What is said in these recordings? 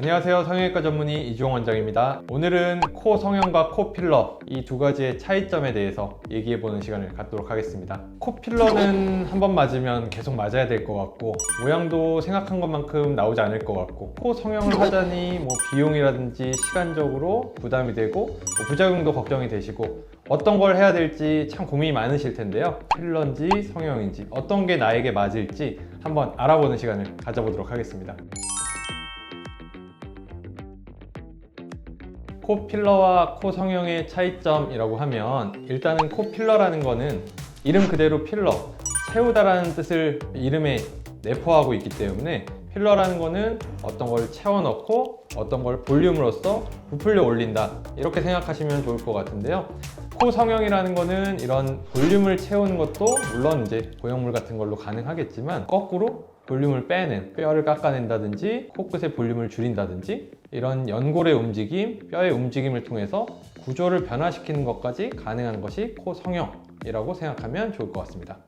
안녕하세요. 성형외과 전문의 이주홍 원장입니다. 오늘은 코 성형과 코 필러 이 두 가지의 차이점에 대해서 얘기해보는 시간을 갖도록 하겠습니다. 코 필러는 한 번 맞으면 계속 맞아야 될 것 같고 모양도 생각한 것만큼 나오지 않을 것 같고 코 성형을 하자니 비용이라든지 시간적으로 부담이 되고 부작용도 걱정이 되시고 어떤 걸 해야 될지 참 고민이 많으실 텐데요. 필러인지 성형인지 어떤 게 나에게 맞을지 한번 알아보는 시간을 가져보도록 하겠습니다. 코 필러와 코 성형의 차이점이라고 하면 일단은 코 필러라는 거는 이름 그대로 필러, 채우다라는 뜻을 이름에 내포하고 있기 때문에 필러라는 거는 어떤 걸 채워 넣고 어떤 걸 볼륨으로써 부풀려 올린다 이렇게 생각하시면 좋을 것 같은데요. 코 성형이라는 거는 이런 볼륨을 채우는 것도 물론 이제 고형물 같은 걸로 가능하겠지만 거꾸로 볼륨을 빼는, 뼈를 깎아낸다든지 코끝의 볼륨을 줄인다든지 이런 연골의 움직임, 뼈의 움직임을 통해서 구조를 변화시키는 것까지 가능한 것이 코 성형이라고 생각하면 좋을 것 같습니다.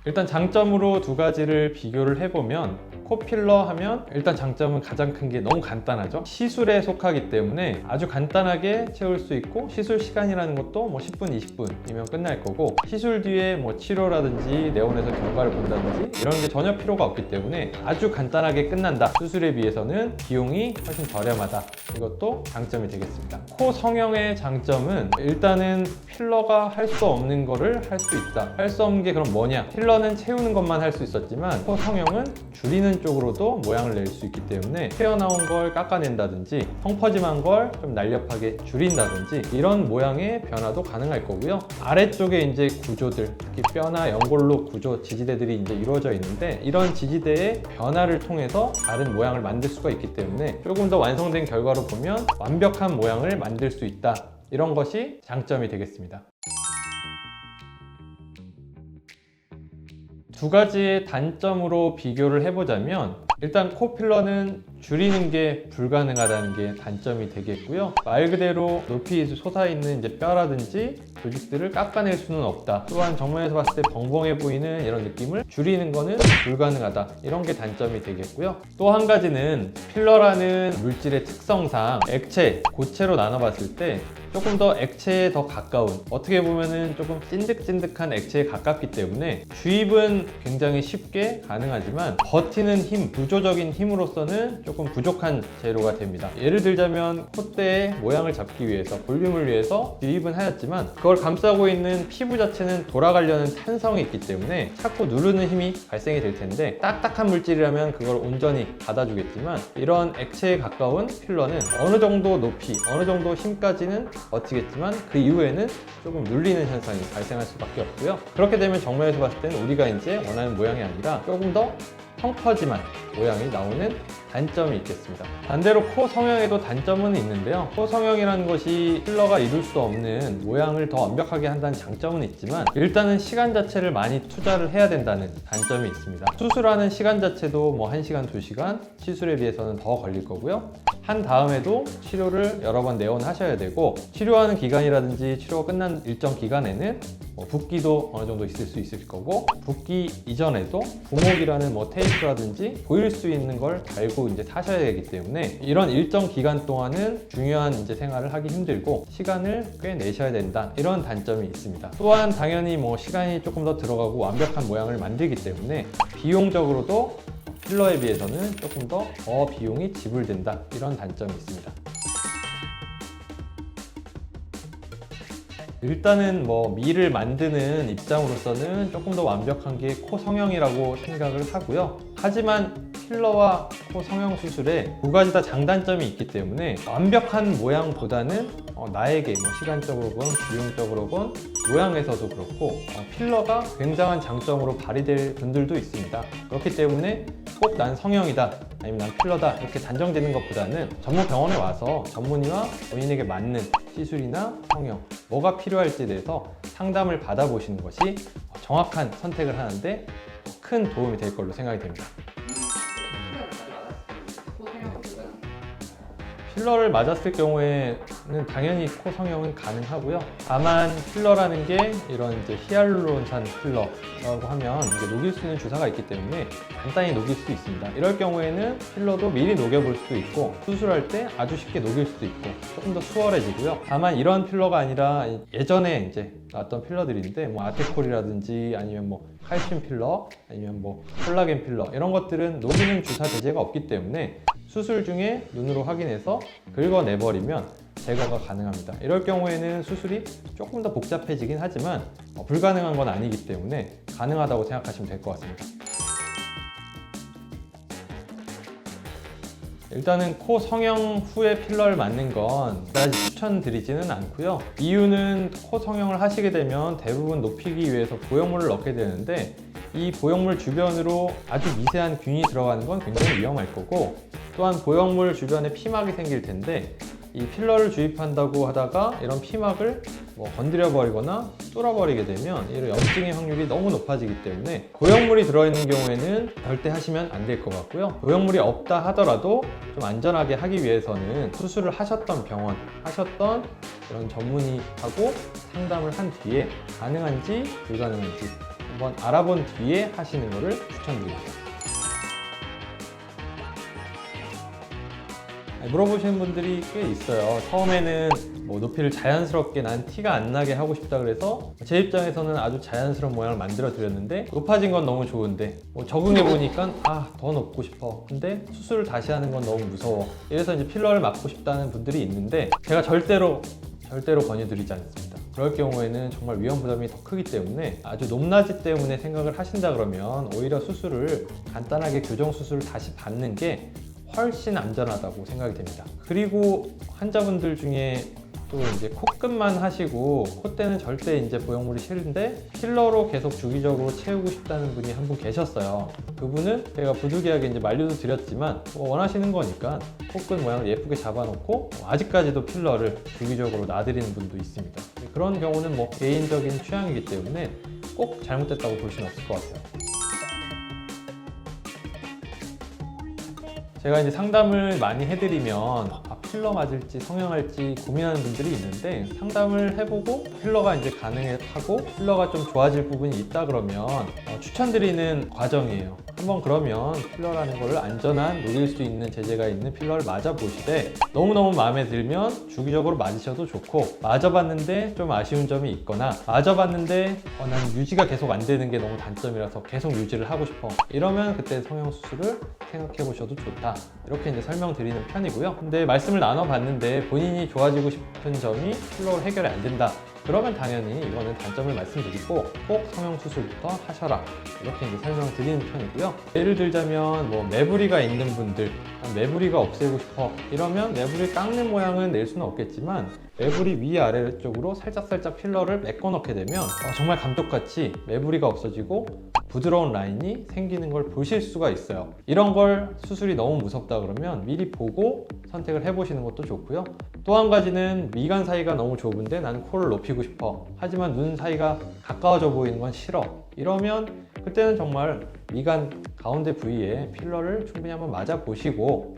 일단 장점으로 두 가지를 비교를 해보면 코 필러 하면 일단 장점은 가장 큰 게 너무 간단하죠. 시술에 속하기 때문에 아주 간단하게 채울 수 있고 시술 시간이라는 것도 10분, 20분이면 끝날 거고 시술 뒤에 치료라든지 내원에서 결과를 본다든지 이런 게 전혀 필요가 없기 때문에 아주 간단하게 끝난다. 수술에 비해서는 비용이 훨씬 저렴하다. 이것도 장점이 되겠습니다. 코 성형의 장점은 일단은 필러가 할 수 없는 거를 할 수 있다. 할 수 없는 게 그럼 뭐냐? 필러는 채우는 것만 할 수 있었지만 코 성형은 줄이는 쪽으로도 모양을 낼 수 있기 때문에 튀어나온 걸 깎아낸다든지 펑퍼짐한 걸 좀 날렵하게 줄인다든지 이런 모양의 변화도 가능할 거고요. 아래쪽에 이제 구조들, 특히 뼈나 연골로 구조, 지지대들이 이제 이루어져 있는데 이런 지지대의 변화를 통해서 다른 모양을 만들 수가 있기 때문에 조금 더 완성된 결과로 보면 완벽한 모양을 만들 수 있다. 이런 것이 장점이 되겠습니다. 두 가지의 단점으로 비교를 해보자면 일단 코 필러는 줄이는 게 불가능하다는 게 단점이 되겠고요. 말 그대로 높이 솟아있는 이제 뼈라든지 조직들을 깎아낼 수는 없다. 또한 정면에서 봤을 때 벙벙해 보이는 이런 느낌을 줄이는 거는 불가능하다. 이런 게 단점이 되겠고요. 또 한 가지는 필러라는 물질의 특성상 액체, 고체로 나눠봤을 때 조금 더 액체에 더 가까운, 어떻게 보면은 조금 찐득찐득한 액체에 가깝기 때문에 주입은 굉장히 쉽게 가능하지만 버티는 힘, 구조적인 힘으로서는 조금 부족한 재료가 됩니다. 예를 들자면 콧대의 모양을 잡기 위해서, 볼륨을 위해서 주입은 하였지만 그걸 감싸고 있는 피부 자체는 돌아가려는 탄성이 있기 때문에 자꾸 누르는 힘이 발생이 될 텐데 딱딱한 물질이라면 그걸 온전히 받아주겠지만 이런 액체에 가까운 필러는 어느 정도 높이, 어느 정도 힘까지는 버티겠지만 그 이후에는 조금 눌리는 현상이 발생할 수밖에 없고요. 그렇게 되면 정면에서 봤을 때는 우리가 이제 원하는 모양이 아니라 조금 더 펑퍼짐한 모양이 나오는 단점이 있겠습니다. 반대로 코 성형에도 단점은 있는데요. 코 성형이라는 것이 필러가 이룰 수 없는 모양을 더 완벽하게 한다는 장점은 있지만 일단은 시간 자체를 많이 투자를 해야 된다는 단점이 있습니다. 수술하는 시간 자체도 1시간, 2시간 시술에 비해서는 더 걸릴 거고요. 한 다음에도 치료를 여러 번 내원하셔야 되고 치료하는 기간이라든지 치료가 끝난 일정 기간에는 붓기도 어느 정도 있을 수 있을 거고 붓기 이전에도 부목이라는 테이프라든지 보일 수 있는 걸 달고 이제 타셔야 되기 때문에 이런 일정 기간 동안은 중요한 이제 생활을 하기 힘들고 시간을 꽤 내셔야 된다. 이런 단점이 있습니다. 또한 당연히 시간이 조금 더 들어가고 완벽한 모양을 만들기 때문에 비용적으로도 필러에 비해서는 조금 더 비용이 지불된다. 이런 단점이 있습니다. 일단은 미를 만드는 입장으로서는 조금 더 완벽한 게 코 성형이라고 생각을 하고요. 하지만 필러와 코 성형 수술에 두 가지 다 장단점이 있기 때문에 완벽한 모양보다는 나에게 시간적으로건 비용적으로건 모양에서도 그렇고 필러가 굉장한 장점으로 발휘될 분들도 있습니다. 그렇기 때문에 꼭 난 성형이다 아니면 난 필러다 이렇게 단정짓는 것보다는 전문 병원에 와서 전문의와 본인에게 맞는 시술이나 성형 뭐가 필요할지에 대해서 상담을 받아보시는 것이 정확한 선택을 하는데 큰 도움이 될 걸로 생각이 됩니다. 필러를 맞았을 경우에는 당연히 코 성형은 가능하고요. 다만 필러라는 게 이런 이제 히알루론산 필러라고 하면 이게 녹일 수 있는 주사가 있기 때문에 간단히 녹일 수 있습니다. 이럴 경우에는 필러도 미리 녹여볼 수도 있고 수술할 때 아주 쉽게 녹일 수도 있고 조금 더 수월해지고요. 다만 이런 필러가 아니라 예전에 이제 나왔던 필러들인데 뭐 아테콜이라든지 아니면 뭐 칼슘 필러 아니면 뭐 콜라겐 필러 이런 것들은 녹이는 주사 제제가 없기 때문에 수술 중에 눈으로 확인해서 긁어내버리면 제거가 가능합니다. 이럴 경우에는 수술이 조금 더 복잡해지긴 하지만 불가능한 건 아니기 때문에 가능하다고 생각하시면 될 것 같습니다. 일단은 코 성형 후에 필러를 맞는 건 그다지 추천드리지는 않고요. 이유는 코 성형을 하시게 되면 대부분 높이기 위해서 보형물을 넣게 되는데 이 보형물 주변으로 아주 미세한 균이 들어가는 건 굉장히 위험할 거고, 또한 보형물 주변에 피막이 생길 텐데 이 필러를 주입한다고 하다가 이런 피막을 뭐 건드려 버리거나 뚫어 버리게 되면 이런 염증의 확률이 너무 높아지기 때문에 보형물이 들어있는 경우에는 절대 하시면 안 될 것 같고요. 보형물이 없다 하더라도 좀 안전하게 하기 위해서는 수술을 하셨던 병원, 하셨던 이런 전문의하고 상담을 한 뒤에 가능한지 불가능한지 한번 알아본 뒤에 하시는 것을 추천드립니다. 물어보시는 분들이 꽤 있어요. 처음에는 뭐 높이를 자연스럽게 난 티가 안 나게 하고 싶다 그래서 제 입장에서는 아주 자연스러운 모양을 만들어 드렸는데 높아진 건 너무 좋은데 적응해 보니까 더 높고 싶어. 근데 수술을 다시 하는 건 너무 무서워. 이래서 이제 필러를 맞고 싶다는 분들이 있는데 제가 절대로 권유드리지 않습니다. 그럴 경우에는 정말 위험 부담이 더 크기 때문에 아주 높낮이 때문에 생각을 하신다 그러면 오히려 수술을 간단하게 교정 수술을 다시 받는 게 훨씬 안전하다고 생각이 됩니다. 그리고 환자분들 중에 또 이제 코끝만 하시고 콧대는 절대 이제 보형물이 싫은데 필러로 계속 주기적으로 채우고 싶다는 분이 한 분 계셨어요. 그분은 제가 부득이하게 이제 만류도 드렸지만 원하시는 거니까 코끝 모양을 예쁘게 잡아놓고 아직까지도 필러를 주기적으로 놔드리는 분도 있습니다. 그런 경우는 뭐 개인적인 취향이기 때문에 꼭 잘못됐다고 볼 수는 없을 것 같아요. 제가 이제 상담을 많이 해드리면 필러 맞을지 성형할지 고민하는 분들이 있는데 상담을 해보고 필러가 이제 가능하고 필러가 좀 좋아질 부분이 있다 그러면 추천드리는 과정이에요. 한번 그러면 필러라는 걸 안전한 녹일 수 있는 제재가 있는 필러를 맞아보시되 너무너무 마음에 들면 주기적으로 맞으셔도 좋고, 맞아봤는데 좀 아쉬운 점이 있거나 맞아봤는데 난 유지가 계속 안 되는 게 너무 단점이라서 계속 유지를 하고 싶어, 이러면 그때 성형 수술을 생각해 보셔도 좋다, 이렇게 이제 설명드리는 편이고요. 근데 말씀을 나눠봤는데 본인이 좋아지고 싶은 점이 필러로 해결이 안 된다, 그러면 당연히 이거는 단점을 말씀드리고 꼭 성형 수술부터 하셔라, 이렇게 이제 설명드리는 편이고요. 예를 들자면 뭐 매부리가 있는 분들, 매부리가 없애고 싶어 이러면 매부리 깎는 모양은 낼 수는 없겠지만 매부리 위아래쪽으로 살짝살짝 필러를 메꿔 넣게 되면 정말 감쪽같이 매부리가 없어지고 부드러운 라인이 생기는 걸 보실 수가 있어요. 이런 걸 수술이 너무 무섭다 그러면 미리 보고 선택을 해보시는 것도 좋고요. 또 한 가지는 미간 사이가 너무 좁은데 나는 코를 높이고 싶어, 하지만 눈 사이가 가까워져 보이는 건 싫어, 이러면 그때는 정말 미간 가운데 부위에 필러를 충분히 한번 맞아 보시고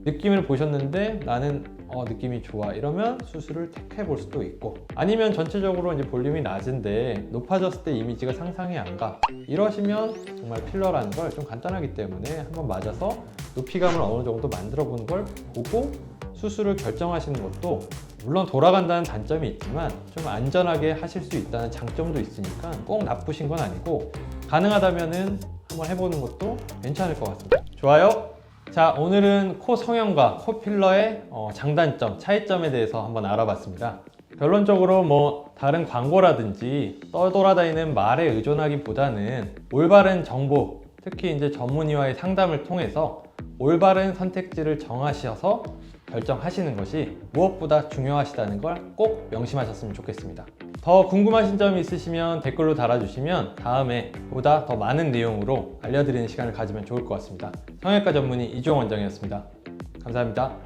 느낌을 보셨는데 나는 느낌이 좋아, 이러면 수술을 택해 볼 수도 있고, 아니면 전체적으로 이제 볼륨이 낮은데 높아졌을 때 이미지가 상상이 안 가, 이러시면 정말 필러라는 걸 좀 간단하기 때문에 한번 맞아서 높이감을 어느 정도 만들어 보는 걸 보고 수술을 결정하시는 것도 물론 돌아간다는 단점이 있지만 좀 안전하게 하실 수 있다는 장점도 있으니까 꼭 나쁘신 건 아니고 가능하다면은 한번 해보는 것도 괜찮을 것 같습니다. 좋아요? 자, 오늘은 코 성형과 코 필러의 장단점, 차이점에 대해서 한번 알아봤습니다. 결론적으로 뭐 다른 광고라든지 떠돌아다니는 말에 의존하기보다는 올바른 정보, 특히 이제 전문의와의 상담을 통해서 올바른 선택지를 정하셔서 결정하시는 것이 무엇보다 중요하시다는 걸 꼭 명심하셨으면 좋겠습니다. 더 궁금하신 점이 있으시면 댓글로 달아주시면 다음에 보다 더 많은 내용으로 알려드리는 시간을 가지면 좋을 것 같습니다. 성형외과 전문의 이주영 원장이었습니다. 감사합니다.